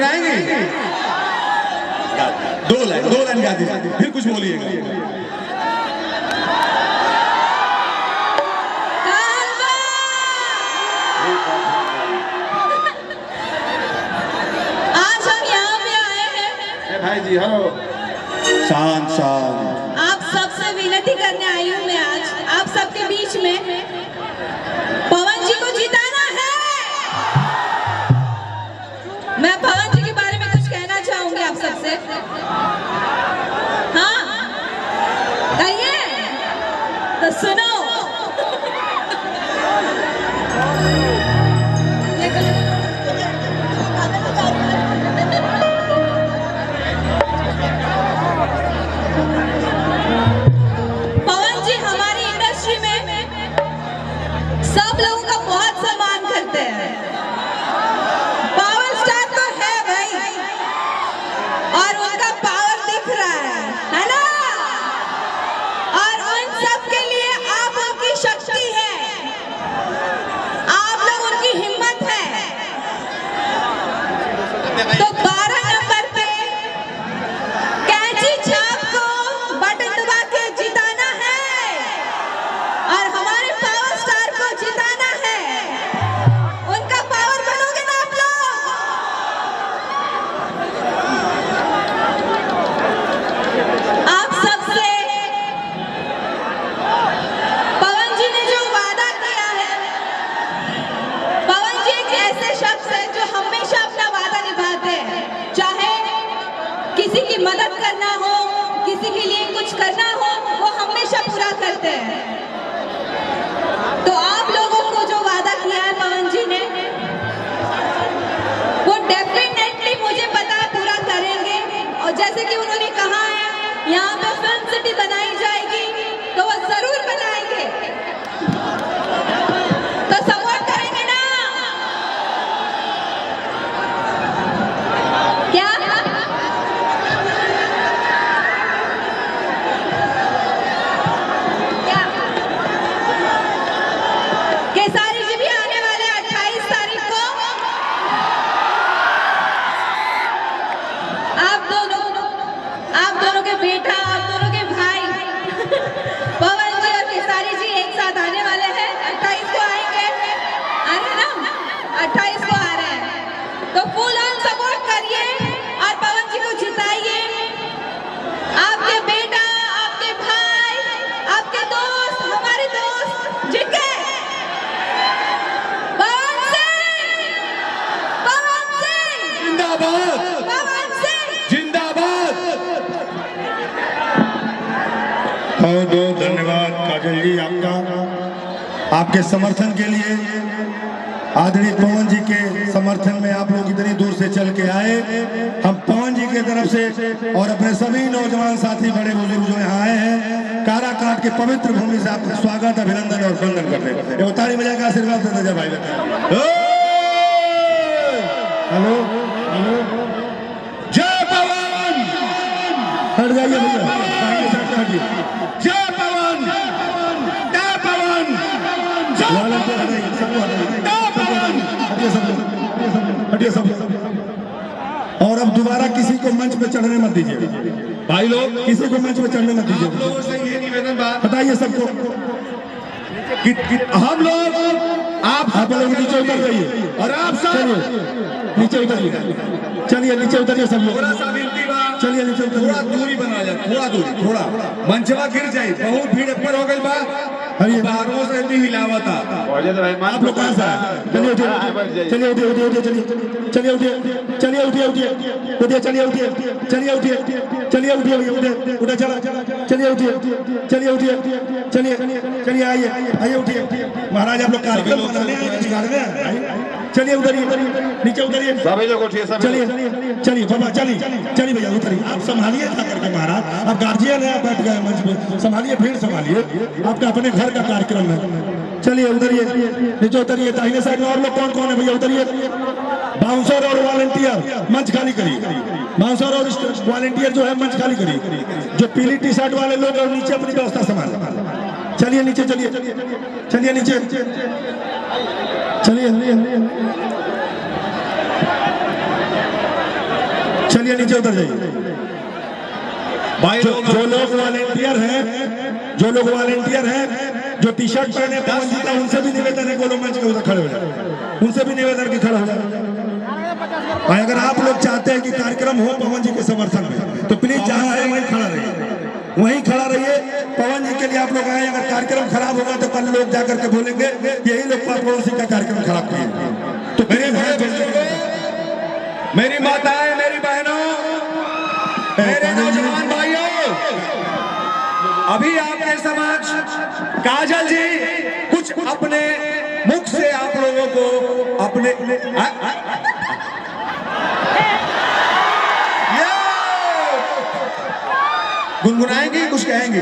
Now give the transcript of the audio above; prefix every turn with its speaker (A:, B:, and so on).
A: गुनगुनाएंगे? दो लाइन गा दीजिए, फिर कुछ बोलिएगा।
B: आज हम यहाँ पे आए हैं
A: भाई जी हो शांत शांत।
B: आप सबसे विनती करने आई हूँ मैं आज आप सबके बीच में, पवन जी को जिताना है। मैं पवन जी के बारे में कुछ कहना चाहूंगी आप सबसे। हाँ कहिए तो सुनो। पवन जी हमारी इंडस्ट्री में सब लोगों का बहुत सम्मान करते हैं। पावर स्टार तो है भाई, और उनका पावर दिख रहा है ना? और उन सब के लिए आप उनकी शक्ति है, आप लोग उनकी हिम्मत है। तो 12 नंबर पे कैंची छाप को बटन दबा के जिताना है और हमारे पावर स्टार को जिताना है। उनका पावर बनोगे ना आप लोग? आप सबसे पवन जी ने जो वादा किया है, पवन जी एक ऐसे शख्स है जो हमेशा अपना वादा निभाते हैं। चाहे किसी की मदद करना हो, किसी के लिए कुछ करना हो, वो हमेशा पूरा करते हैं। तो आप लोगों को जो वादा किया है पवन जी ने, वो डेफिनेटली मुझे पता है पूरा करेंगे। और जैसे कि उन्होंने कहा है यहाँ पे फिल्म सिटी बनाई जाएगी, तो वो जरूर बनाएंगे। तो सपोर्ट करेंगे ना? क्या क्या केसारी जी भी आने वाले 28 तारीख को। आप दोनों के बेटा, आप दोनों के भाई पवन जी और केसारी जी एक साथ आने वाले हैं। 28 को आएंगे, आ रहे ना? 28 को आ रहे हैं, तो फुल ऑन सपोर्ट करिए और पवन जी को जिताइए। आपके बेटा, आपके भाई, आपके दोस्त, हमारे दोस्त जीत गए। पवन सिंह, पवन सिंह,
A: जिंदाबाद
B: पवन सिंह।
A: जिंदाबाद।
C: बहुत बहुत धन्यवाद काजल जी आपका, आपके समर्थन के लिए। आदरणीय पवन जी के समर्थन में आप लोग इतनी दूर से चल के आए। हम पवन जी के तरफ से और अपने सभी नौजवान साथी, बड़े बुजुर्ग जो यहाँ आए हैं, काराकाट के पवित्र भूमि से आपका स्वागत, अभिनंदन और वंदन करते हैं। ताली बजा के आशीर्वाद देते जा भाई। हेलो हेलो, जय पवन। हट जाइए भैया, जय पवन, जय पवन, हटिए सब। और अब दोबारा किसी को मंच पे चढ़ने मत दीजिए भाई लोग, किसी को मंच पे चढ़ने मत दीजिए।
A: आप लोगों से ये निवेदन बात
C: बताइए सबको
A: कि हम लोग
C: आप लोग नीचे उतर जाइए
A: और आप सब
C: नीचे उतरिए, चलिए नीचे उतरिए सब लोग,
A: थोड़ा सा विनती बा,
C: चलिए नीचे
A: थोड़ा
C: उतरिए।
A: दूरी बना जाए, थोड़ा दूरी, थोड़ा मंचवा गिर जाए, बहुत भीड़ ऊपर हो गई बा।
C: हरिए
A: बाहरों से इतनी हिलावता।
C: आप लोग कहाँ से आए? चलिए उठिए, चलिए उठिए, उठिए उठिए, चलिए चलिए उठिए, चलिए उठिए, उठिए उठिए, चलिए उठिए, चलिए उठिए, चलिए उठिए, उठिए उठे, चला चलिए उठिए, चलिए उठिए, चलिए चलिए, आइए आइए, उठिए। महाराज आप लोग कार्यक्रम बनाने आए, बिगाड़ने आए। चलिए उतरिए, नीचे उतरिए, चलिए चलिए बाबा, चलिए चलिए भैया उतरिए। आप संभालिए था करके महाराज, आप गार्जियन है, आप बैठ गए मंच पे, संभालिए, भीड़ संभालिए, आपका अपने घर का कार्यक्रम है। चलिए उतरिए, नीचे उतरिए। दाहिने साइड में और लोग कौन कौन है भैया, उतरिए। बाउंसर और वॉलंटियर मंच खाली करिए, बाउंसर और वॉलंटियर जो है मंच खाली करिए। जो पीली टी शर्ट वाले लोग हैं नीचे अपनी व्यवस्था संभाल। चलिए नीचे, चलिए चलिए नीचे, चलिए चलिए नीचे उतर जाइए।
A: भाई लोग
C: जो लोग वॉलेंटियर हैं, जो टी शर्ट पहने पवन जी का, उनसे भी निवेदन है गोलो मंच के उधर खड़े हो जाए, उनसे भी निवेदन की खड़ा हो जाए। और अगर आप लोग चाहते हैं कि कार्यक्रम हो पवन जी के समर्थन में, तो प्लीज जहां है वहीं खड़ा रहिए, वहीं खड़ा रहिए। पवन जी के लिए आप लोग आए, अगर कार्यक्रम खराब होगा तो कल लोग जाकर के बोलेंगे यही लोग पड़ोसी का कार्यक्रम खराब किए। तो
A: मेरे मेरी माताएं, मेरी बहनों, मेरे नौजवान भाइयों, अभी आपके समक्ष काजल जी कुछ अपने मुख से आप लोगों को अपने गुनगुनाएंगी, कुछ कहेंगे।